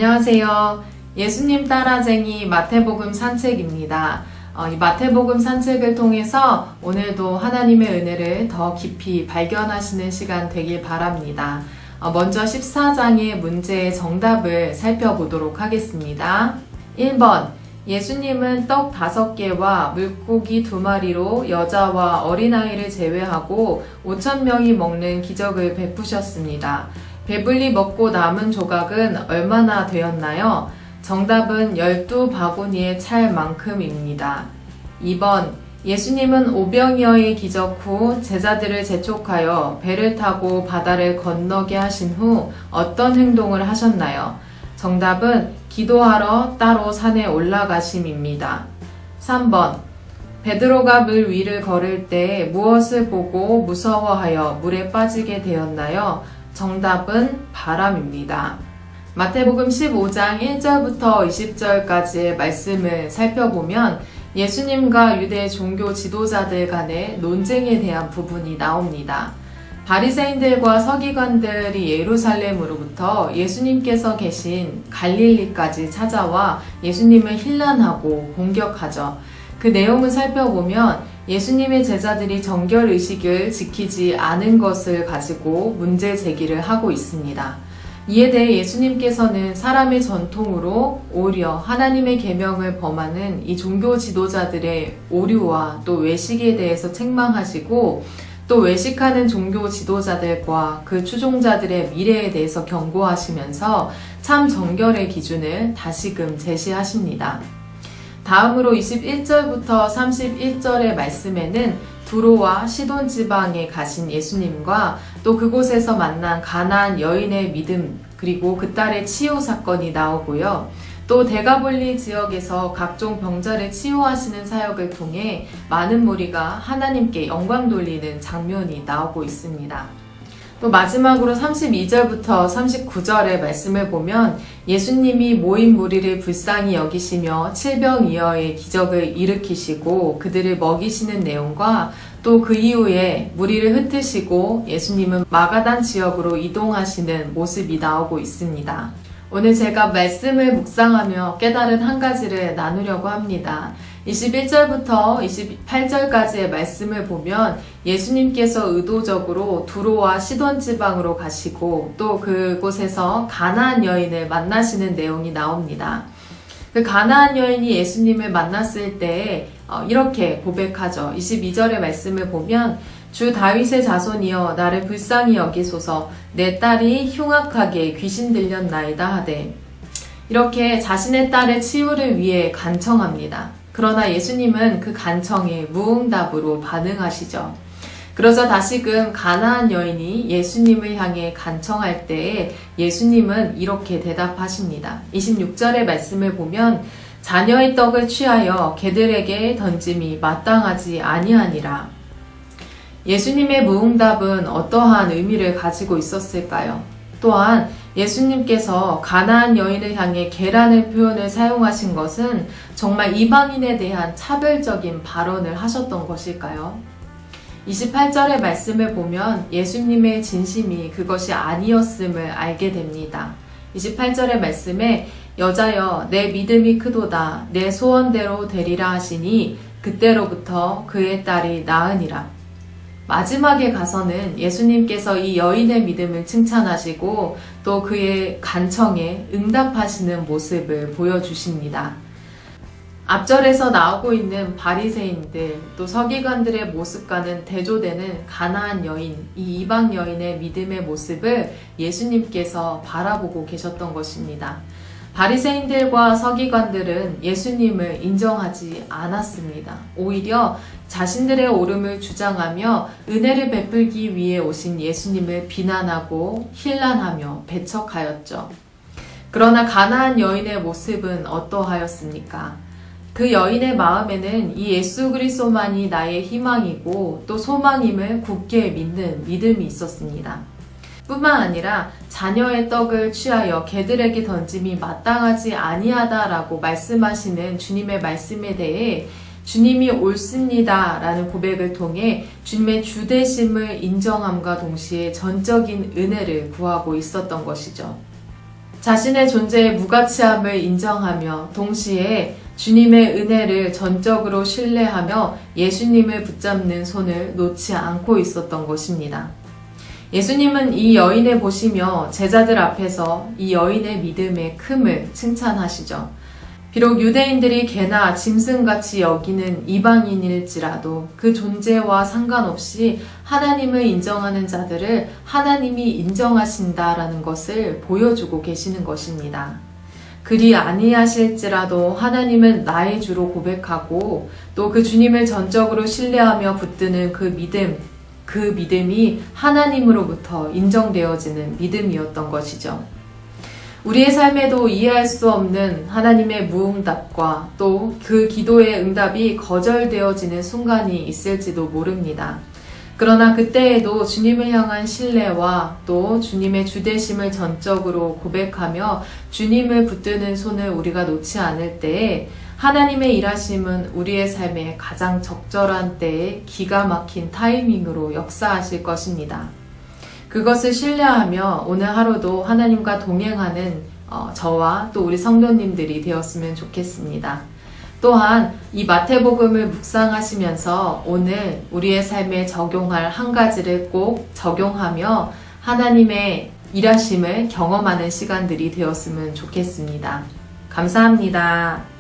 안녕하세요. 예수님 따라쟁이 마태복음 산책입니다. 이 마태복음 산책을 통해서 오늘도 하나님의 은혜를 더 깊이 발견하시는 시간 되길 바랍니다. 먼저 14장의 문제의 정답을 살펴보도록 하겠습니다. 1번, 예수님은 떡 5개와 물고기 2마리로 여자와 어린아이를 제외하고 5,000명이 먹는 기적을 베푸셨습니다. 배불리 먹고 남은 조각은 얼마나 되었나요? 정답은 12바구니에 찰 만큼입니다. 2번, 예수님은 오병이어의 기적 후 제자들을 재촉하여 배를 타고 바다를 건너게 하신 후 어떤 행동을 하셨나요? 정답은 기도하러 따로 산에 올라가심입니다. 3번, 베드로가 물 위를 걸을 때 무엇을 보고 무서워하여 물에 빠지게 되었나요? 정답은 바람입니다. 마태복음 15장 1절부터 20절까지의 말씀을 살펴보면 예수님과 유대 종교 지도자들 간의 논쟁에 대한 부분이 나옵니다. 바리새인들과 서기관들이 예루살렘으로부터 예수님께서 계신 갈릴리까지 찾아와 예수님을 힐난하고 공격하죠. 그 내용을 살펴보면 예수님의 제자들이 정결의식을 지키지 않은 것을 가지고 문제 제기를 하고 있습니다. 이에 대해 예수님께서는 사람의 전통으로 오히려 하나님의 계명을 범하는 이 종교 지도자들의 오류와 또 외식에 대해서 책망하시고 또 외식하는 종교 지도자들과 그 추종자들의 미래에 대해서 경고하시면서 참 정결의 기준을 다시금 제시하십니다. 다음으로 21절부터 31절의 말씀에는 두로와 시돈 지방에 가신 예수님과 또 그곳에서 만난 가나안 여인의 믿음 그리고 그 딸의 치유 사건이 나오고요. 또 데가볼리 지역에서 각종 병자를 치유하시는 사역을 통해 많은 무리가 하나님께 영광 돌리는 장면이 나오고 있습니다. 또 마지막으로 32절부터 39절의 말씀을 보면 예수님이 모인 무리를 불쌍히 여기시며 칠병이어의 기적을 일으키시고 그들을 먹이시는 내용과 또 그 이후에 무리를 흩으시고 예수님은 마가단 지역으로 이동하시는 모습이 나오고 있습니다. 오늘 제가 말씀을 묵상하며 깨달은 한 가지를 나누려고 합니다. 21절부터 28절까지의 말씀을 보면 예수님께서 의도적으로 두로와 시돈 지방으로 가시고 또 그곳에서 가나안 여인을 만나시는 내용이 나옵니다. 그 가나안 여인이 예수님을 만났을 때 이렇게 고백하죠. 22절의 말씀을 보면 주 다윗의 자손이여 나를 불쌍히 여기소서 내 딸이 흉악하게 귀신 들렸나이다 하되 이렇게 자신의 딸의 치유를 위해 간청합니다. 그러나 예수님은 그 간청에 무응답으로 반응하시죠. 그러자 다시금 가나안 여인이 예수님을 향해 간청할 때에 예수님은 이렇게 대답하십니다. 26절의 말씀을 보면 자녀의 떡을 취하여 개들에게 던짐이 마땅하지 아니하니라. 예수님의 무응답은 어떠한 의미를 가지고 있었을까요? 또한 예수님께서 가나안 여인을 향해 개라는 표현을 사용하신 것은 정말 이방인에 대한 차별적인 발언을 하셨던 것일까요? 28절의 말씀을 보면 예수님의 진심이 그것이 아니었음을 알게 됩니다. 28절의 말씀에 여자여 내 믿음이 크도다 내 소원대로 되리라 하시니 그때로부터 그의 딸이 나으니라. 마지막에 가서는 예수님께서 이 여인의 믿음을 칭찬하시고 또 그의 간청에 응답하시는 모습을 보여주십니다. 앞절에서 나오고 있는 바리새인들 또 서기관들의 모습과는 대조되는 가나안 여인, 이 이방 여인의 믿음의 모습을 예수님께서 바라보고 계셨던 것입니다. 바리새인들과 서기관들은 예수님을 인정하지 않았습니다. 오히려 자신들의 옳음을 주장하며 은혜를 베풀기 위해 오신 예수님을 비난하고 힐난하며 배척하였죠. 그러나 가나안 여인의 모습은 어떠하였습니까? 그 여인의 마음에는 이 예수 그리스도만이 나의 희망이고 또 소망임을 굳게 믿는 믿음이 있었습니다. 뿐만 아니라 자녀의 떡을 취하여 개들에게 던짐이 마땅하지 아니하다라고 말씀하시는 주님의 말씀에 대해 주님이 옳습니다 라는 고백을 통해 주님의 주되심을 인정함과 동시에 전적인 은혜를 구하고 있었던 것이죠. 자신의 존재의 무가치함을 인정하며 동시에 주님의 은혜를 전적으로 신뢰하며 예수님을 붙잡는 손을 놓지 않고 있었던 것입니다. 예수님은 이 여인을 보시며 제자들 앞에서 이 여인의 믿음의 큼을 칭찬하시죠. 비록 유대인들이 개나 짐승같이 여기는 이방인일지라도 그 존재와 상관없이 하나님을 인정하는 자들을 하나님이 인정하신다라는 것을 보여주고 계시는 것입니다. 그리 아니하실지라도 하나님은 나의 주로 고백하고 또 그 주님을 전적으로 신뢰하며 붙드는 그 믿음이 하나님으로부터 인정되어지는 믿음이었던 것이죠. 우리의 삶에도 이해할 수 없는 하나님의 무응답과 또 그 기도의 응답이 거절되어지는 순간이 있을지도 모릅니다. 그러나 그때에도 주님을 향한 신뢰와 또 주님의 주되심을 전적으로 고백하며 주님을 붙드는 손을 우리가 놓지 않을 때에 하나님의 일하심은 우리의 삶에 가장 적절한 때에 기가 막힌 타이밍으로 역사하실 것입니다. 그것을 신뢰하며 오늘 하루도 하나님과 동행하는 저와 또 우리 성도님들이 되었으면 좋겠습니다. 또한 이 마태복음을 묵상하시면서 오늘 우리의 삶에 적용할 한 가지를 꼭 적용하며 하나님의 일하심을 경험하는 시간들이 되었으면 좋겠습니다. 감사합니다.